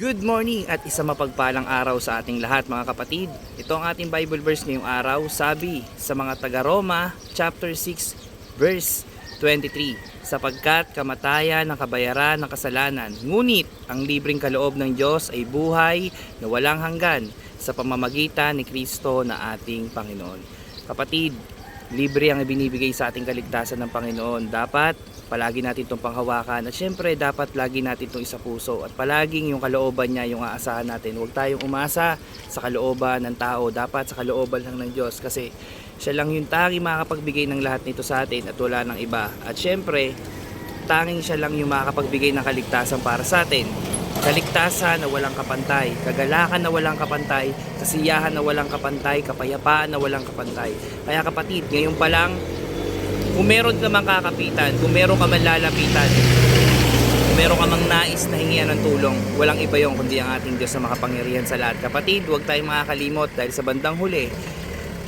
Good morning at isang mapagpalang araw sa ating lahat mga kapatid. Ito ang ating Bible verse ngayong araw. Sabi sa mga taga-Roma chapter 6 verse 23, sapagkat kamatayan ang kabayaran ng kasalanan, ngunit ang libreng kaloob ng Diyos ay buhay na walang hanggan sa pamamagitan ni Kristo na ating Panginoon. Kapatid, libre ang ibinibigay sa ating kaligtasan ng Panginoon. Dapat palagi natin itong panghawakan at syempre dapat lagi natin itong isa puso at palaging yung kalooban niya yung aasahan natin. Huwag tayong umasa sa kalooban ng tao, dapat sa kalooban lang ng Diyos kasi siya lang yung tanging makakapagbigay ng lahat nito sa atin at wala ng iba. At syempre tanging siya lang yung makakapagbigay ng kaligtasan para sa atin. Kaligtasan na walang kapantay, kagalakan na walang kapantay, kasiyahan na walang kapantay, kapayapaan na walang kapantay. Kaya kapatid, ngayon pa lang, kung meron ka mang kakapitan, kung meron ka man lalapitan, kung meron ka mang nais na hingian ng tulong, walang iba yon kundi ang ating Diyos na makapangyarihan sa lahat. Kapatid, huwag tayong makakalimot dahil sa bandang huli,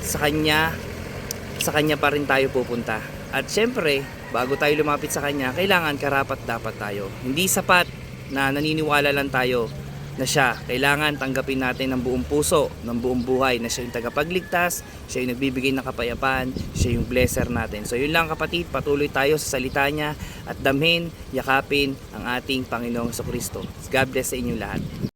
sa Kanya pa rin tayo pupunta. At syempre, bago tayo lumapit sa Kanya, kailangan karapat dapat tayo. Hindi sapat na naniniwala lang tayo na siya. Kailangan tanggapin natin ng buong puso, ng buong buhay na siya yung tagapagligtas, siya yung nagbibigay ng kapayapaan, siya yung blesser natin. So yun lang kapatid, patuloy tayo sa salita niya at damhin, yakapin ang ating Panginoong Kristo. God bless sa inyong lahat.